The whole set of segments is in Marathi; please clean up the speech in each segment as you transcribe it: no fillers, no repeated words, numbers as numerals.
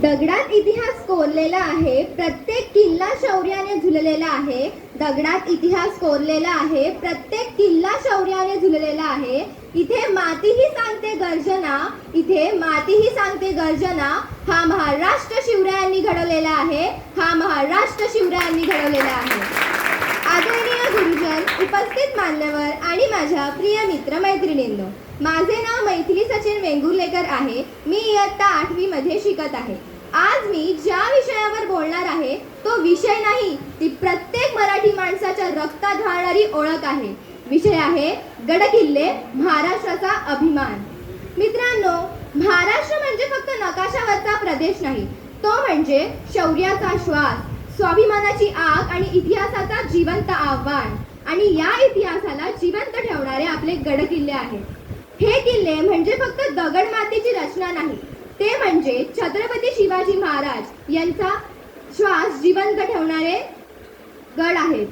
दगडात इतिहास कोरलेला आहे, प्रत्येक किल्ला शौर्याने झुललेला आहे. दगडात इतिहास कोरलेला आहे, प्रत्येक किल्ला शौर्याने झुललेला आहे. इथे मातीही सांगते गर्जना, इथे मातीही सांगते गर्जना. हा महाराष्ट्र शिवरायांनी घडवलेला आहे, हा महाराष्ट्र शिवरायांनी घडवलेला आहे. आदरणीय गुरुजन, उपस्थित मान्यवर आणि माझ्या प्रिय मित्र मैत्रिणींनो, माझे नाव मैथिली सचिन वेंगुर्लेकर आहे. मी इयत्ता 8वी मध्ये शिकत आहे. आज मी ज्या विषयावर बोलणार आहे तो विषय नाही, ती प्रत्येक मराठी माणसाच्या रक्तात वाहणारी ओळख आहे. विषय आहे गडकिल्ले, महाराष्ट्राचा अभिमान. मित्रांनो, महाराष्ट्र म्हणजे फक्त नकाशावरचा प्रदेश नाही, तो म्हणजे शौर्याचा श्वास, स्वाभिमानाची आग आणि इतिहासाचा जिवंत आव्हान. आणि या इतिहासाला जिवंत ठेवणारे आपले गडकिल्ले आहेत. हे किल्ले म्हणजे फक्त दगडमातीची रचना नाही, ते म्हणजे छत्रपती शिवाजी महाराज यांचा श्वास जिवंत ठेवणारे गड आहेत.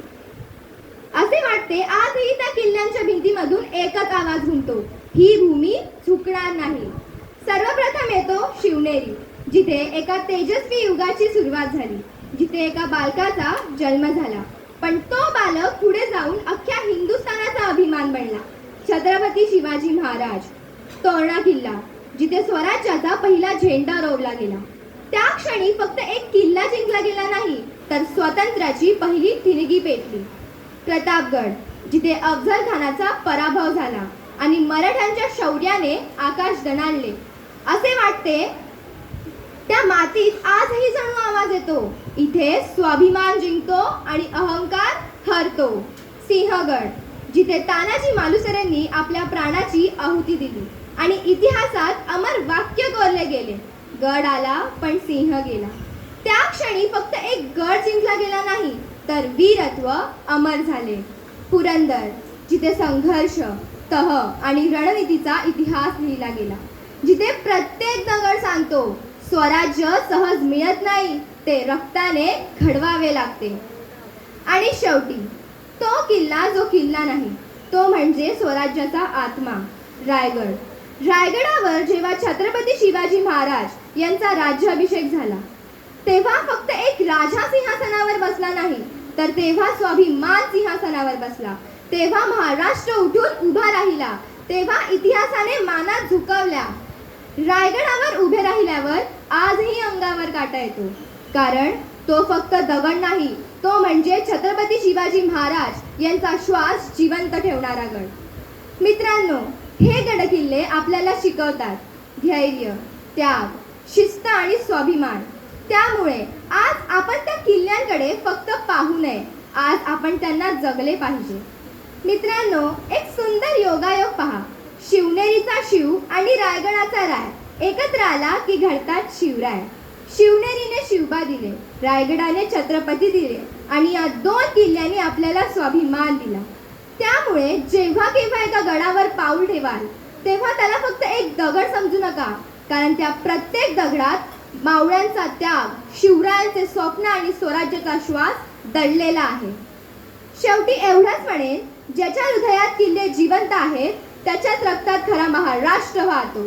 असे वाटते आजही त्या किल्ल्यांच्या भिंतीमधून एकच आवाज घुमतो, ही भूमी झुकणार नाही. सर्वप्रथम येतो शिवनेरी, जिथे एका तेजस्वी युगाची सुरुवात झाली, जिथे एका बालकाचा जन्म झाला, पण तो बालक पुढे जाऊन अख्ख्या हिंदुस्थानाचा अभिमान बनला. छत्रपती शिवाजी महाराज. तोरणा किल्ला, जिथे स्वराज्याचा पहिला झेंडा रोवला गेला. त्या क्षणी फक्त एक किल्ला जिंकला गेला नाही, तर स्वातंत्र्याची पहिली ठिणगी पेटली. प्रतापगड, जिथे अफजल खानाचा पराभव झाला आणि मराठ्यांच्या शौर्याने आकाश दणाणले. असे वाटते त्या मातीत आजही जणू आवाज येतो, इथे स्वाभिमान जिंकतो आणि अहंकार हरतो. सिंहगड, जिथे तानाजी मालुसरेंनी आपल्या प्राणाची आहुती दिली आणि इतिहासात अमर वाक्य कोरले गेले, गड आला पण सिंह गेला. त्या क्षणी फक्त एक गड जिंकला गेला नाही, तर वीरत्व अमर झाले. पुरंदर, जिथे संघर्ष, तह आणि रणनीतीचा इतिहास लिहिला गेला, जिथे प्रत्येक दगड सांगतो स्वराज्य सहज मिळत नाही, ते रक्ताने घडवावे लागते. आणि शेवटी तो किल्ला जो किल्ला नाही, तो म्हणजे स्वराज्याचा आत्मा, रायगड. रायगडावर जेव्हा छत्रपती शिवाजी महाराज यांचा राज्याभिषेक झाला, तेव्हा फक्त एक राजा सिंहासनावर बसला नाही, तर तेव्हा स्वाभिमान सिंहासनावर बसला. तेव्हा महाराष्ट्र उठून उभा राहिला, तेव्हा इतिहासाने माना झुकवल्या. रायगडावर उभे राहिल्यावर आजही अंगावर काटा येतो, कारण तो फक्त दगड नाही, तो म्हणजे छत्रपती शिवाजी महाराज यांचा श्वास जिवंत ठेवणारा गड. मित्रांनो, हे गडकिल्ले आपल्याला शिकवतात धैर्य, त्याग, शिस्त आणि स्वाभिमान. त्यामुळे आज आपण त्या किल्ल्यांकडे फक्त पाहू नये, आज आपण त्यांना जगले पाहिजे. मित्रांनो, एक सुंदर योगायोग पहा. शिवनेरीचा शिव आणि रायगडाचा राय एकत्र आला की घडतात शिवराय. शिवनेरीने शिवबा दिले, रायगडाने छत्रपती दिले आणि या दोन किल्ल्यांनी आपल्याला स्वाभिमान दिला. त्यामुळे जेव्हा केव्हा एका गडावर पाऊल ठेवाल, तेव्हा त्याला फक्त एक दगड समजू नका, कारण त्या प्रत्येक दगडात मावळ्यांचा त्याग, शिवरायांचे स्वप्न आणि स्वराज्याचा श्वास दडलेला आहे. शेवटी एवढंच म्हणेन, ज्याच्या हृदयात किल्ले जिवंत आहेत, त्याच्याच रक्तात खरा महाराष्ट्र वाहतो.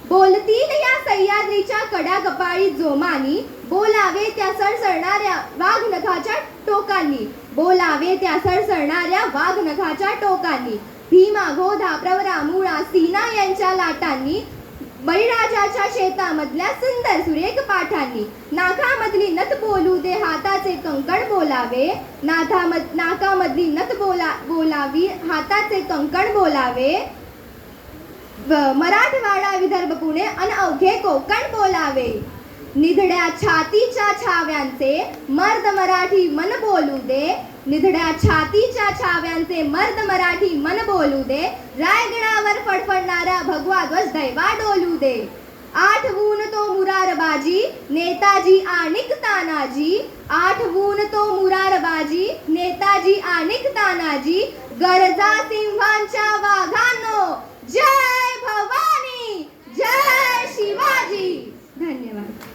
बोलतील या सह्याद्रीच्या कडा कपाळी जोमानी, बोलावे त्या सळसळणाऱ्या वाघनखाच्या टोकांनी, बोलावे त्या सळसळणाऱ्या वाघनखाच्या टोकांनी. भीमा, घोधा, प्रवरा, मुळा, सीना यांच्या लाटांनी, बळीराजाच्या शेतामधल्या सुंदर सुरेख पाठांनी. नाकामधली नथ बोलू दे, हाताचे कंकण बोलावे, नाकामधली नथ बोलावी, हाताचे कंकण बोलावे. मराठवाडा, विदर्भ, पुणे अन अवघे कोकण बोलावे. निधड्या छातीच्या छाव्यांचे मर्द मराठी मन बोलू दे, निधड्या छातीच्या छाव्यांचे मर्द मराठी मन बोलू दे. रायगडावर फडफडणारा भगवा ध्वज दैवा डोलू दे. आठवून तो मुरारबाजी, नेताजी आणिक तानाजी, आठवून तो मुरारबाजी, नेताजी आणिक तानाजी. गरजा सिंहांच्या वाघांनो, जय भवानी, जय शिवाजी. धन्यवाद.